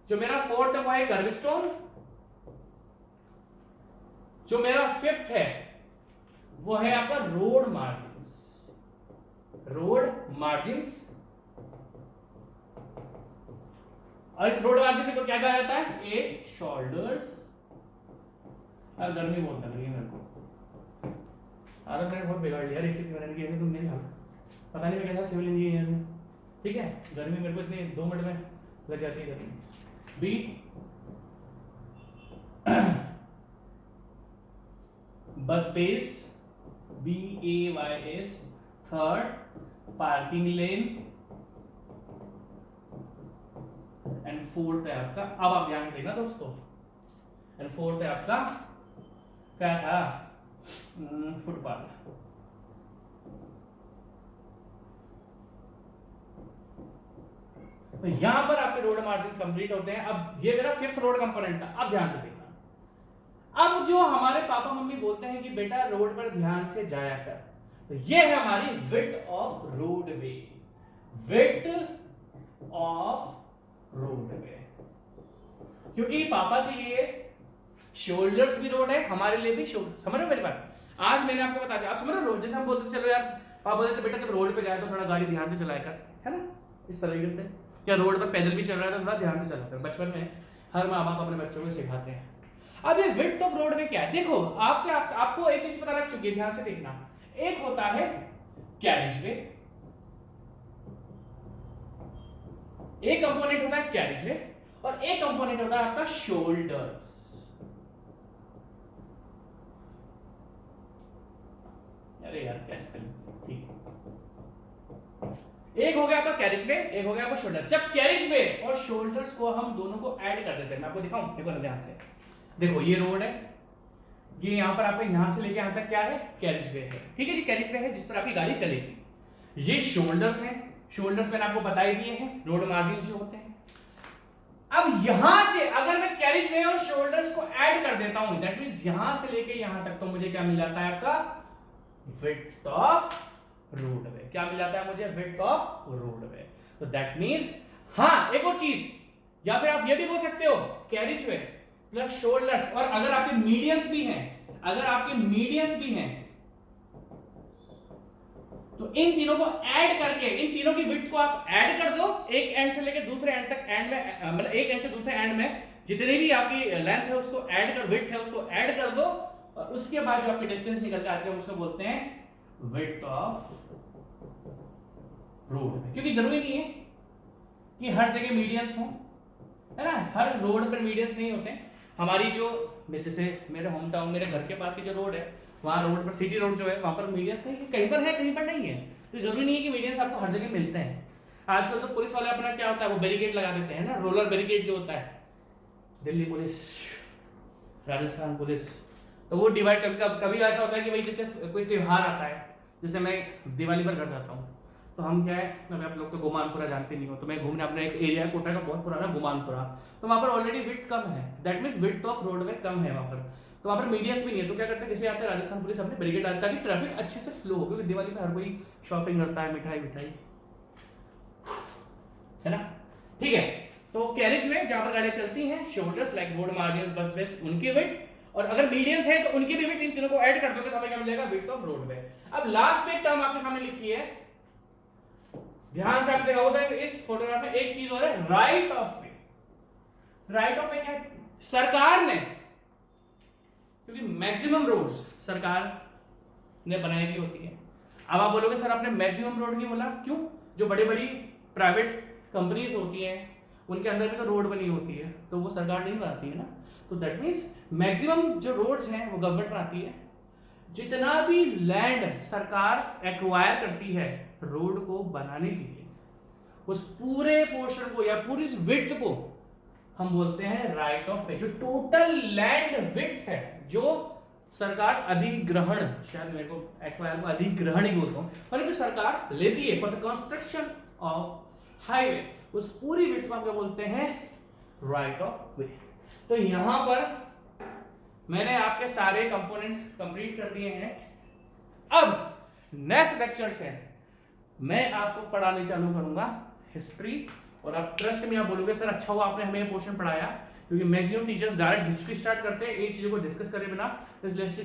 जो मेरा फोर्थ है वो है कर्वस्टोन। जो मेरा फिफ्थ है वो है आपका रोड मार्जिन्स। और इस रोड मार्जिन को क्या कहा जाता है, ए शोल्डर्स। अब गर्मी बहुत लग रही है मेरे को, आदत मैंने बहुत बिगाड़ लिया इसी से की, ऐसे तुम नहीं हाल, पता नहीं मैं कैसा सिविल इंजीनियर में। ठीक है, गर्मी मेरे को इतनी 2 मिनट में लग जाती है गर्मी। बी बस base, BAYS। Third parking lane. And fourth है आपका, अब आप ध्यान से देखना दोस्तों, एंड फोर्थ है आपका क्या था, फुटपाथ। तो यहां पर आपके रोड मार्जिन कंप्लीट होते हैं। अब ये मेरा फिफ्थ रोड कंपोनेंट था। अब ध्यान से देखना, अब जो हमारे पापा मम्मी बोलते हैं कि बेटा रोड पर ध्यान से जाया कर, तो ये है हमारी width of roadway. Width of roadway, क्योंकि पापा के लिए शोल्डर्स भी रोड है, हमारे लिए भी शोल्डर। समझ रहे हो मेरी बात? आज मैंने आपको बता दिया, आप समझ रहे हो? जैसे हम बोलते चलो यार, पापा बोलते थे बेटा जब रोड पे जाए तो थोड़ा गाड़ी ध्यान से चलाया कर, है ना, इस तरीके से। या रोड पर पैदल भी चल रहा है तो थोड़ा ध्यान से चला कर। बचपन में हर माँ बाप अपने बच्चों को सिखाते हैं। अब ये विड्थ ऑफ रोड में क्या है, देखो आपको एक चीज पता लग चुकी है, ध्यान से देखना। एक होता है कैरेज वे, एक कंपोनेंट होता है कैरेज वे, और एक कंपोनेंट होता है आपका शोल्डर्स। अरे यार क्या स्पेलिंग, ठीक। एक हो गया आपका कैरेज वे, एक हो गया आपका शोल्डर। जब कैरेज वे और शोल्डर्स को हम दोनों को ऐड कर देते हैं, मैं आपको दिखाऊं, देखो ना ध्यान से। देखो ये रोड है, ये यहां पर आपको यहां से लेके यहां तक क्या है, कैरेज वे है। ठीक है जी, कैरेज वे है जिस पर आपकी गाड़ी चलेगी। ये शोल्डर्स हैं, शोल्डर्स मैंने आपको बता ही दिए हैं, रोड मार्जिन जो होते हैं। अब यहां से अगर मैं कैरेज वे और शोल्डर्स को ऐड कर देता हूं, दैट मींस यहां से लेके यहां तक, तो मुझे क्या मिल जाता है आपका विड्थ ऑफ रोडवे। क्या मिल जाता है मुझे, विड्थ ऑफ रोडवे। तो दैट मींस, हाँ एक और चीज, या फिर आप ये भी बोल सकते हो कैरेज वे प्लस शोल्डर्स, और अगर आपके मीडियंस भी हैं, तो इन तीनों को ऐड करके, इन तीनों की विड्थ को आप ऐड कर दो, एक एंड से लेकर दूसरे एंड तक, एंड में मतलब एक एंड से दूसरे एंड में जितनी भी आपकी लेंथ है उसको ऐड कर, विड्थ है उसको ऐड कर दो, और उसके बाद जो आपकी डिस्टेंस निकल के आती है उसको बोलते हैं विड्थ ऑफ रोड। क्योंकि जरूरी नहीं है कि हर जगह मीडियंस हो, है ना, हर रोड पर मीडियंस नहीं होते। हमारी जो, जैसे मेरे होम टाउन, मेरे घर के पास की जो रोड है, वहां रोड पर, सिटी रोड जो है, वहां पर मीडियंस नहीं है, कहीं पर है कहीं पर नहीं है। तो जरूरी नहीं है कि मीडियंस आपको हर जगह मिलते हैं। आजकल तो पुलिस वाले अपना क्या होता है, वो बैरिकेड लगा देते हैं ना, रोलर बैरिकेड जो होता है, दिल्ली पुलिस, राजस्थान पुलिस, तो वो डिवाइड कर, कभी ऐसा होता है कि भाई जैसे कोई त्योहार आता है, जैसे मैं दिवाली पर घर जाता हूँ, तो हम क्या है, अभी आप लोग तो गुमानपुरा जानते नहीं हो, तो मैं घूमने अपना एक एरिया है कोटा का बहुत पुराना गुमानपुरा, तो वहां पर ऑलरेडी विड्थ कम है, that means width of roadway कम है वहां पर, तो वहां पर मीडियंस भी नहीं है। तो क्या करते हैं, जैसे आते हैं राजस्थान पुलिस अपने बैरिकेड डालता है ताकि ट्रैफिक अच्छे से फ्लो हो, क्योंकि दिवाली पे हर कोई शॉपिंग करता है, मिठाई, है ना। ठीक है, तो कैरेज में जहां पर गाड़ियां चलती हैं, शोल्डर्स लाइक रोड मार्जिन, बस बेस, उनकी विड्थ, और अगर मीडियंस है तो उनकी भी विड्थ, इन तीनों को ऐड कर दोगे तो हमें क्या मिलेगा, विड्थ ऑफ रोडवे। अब लास्ट में एक टर्म आपके सामने लिखी है, ध्यान से आप देखा होगा इस फोटोग्राफ में एक चीज और है, right of way. Right of वे क्या है, सरकार ने, क्योंकि मैक्सिमम रोड्स सरकार ने बनाई हुई होती है। अब आप बोलोगे सर आपने मैक्सिमम रोड क्यों बोला, क्यों? जो बड़ी बड़ी प्राइवेट कंपनीज होती हैं उनके अंदर भी तो रोड बनी होती है, तो वो सरकार नहीं बनाती है ना। तो दैट मीन्स मैक्सिमम जो रोड्स हैं वो गवर्नमेंट बनाती है। जितना भी लैंड सरकार एक्वायर करती है रोड को बनाने के लिए, उस पूरे पोर्शन को या पूरी इस विड्थ को हम बोलते हैं राइट ऑफ वे। जो टोटल लैंड विड्थ है जो सरकार अधिग्रहण, शायद मेरे को एक्वायर को अधिग्रहण ही बोलता हूँ, मतलब जो सरकार लेती है for the construction of highway, उस पूरी विड्थ को हम क्या बोलते हैं, राइट ऑफ वे। तो यहां पर मैंने आपके सारे कंपोनेंट्स कंप्लीट कर दिए हैं। अब नेक्स्ट लेक्चर से मैं आपको पढ़ाने चालू करूंगा हिस्ट्री, और आप ट्रस्ट में आप बोलोगे सर अच्छा हुआ आपने हमें ये पोर्शन पढ़ाया, क्योंकि maximum teachers direct history start करते हैं एक चीजों को डिस्कस करे बिना, इसलिए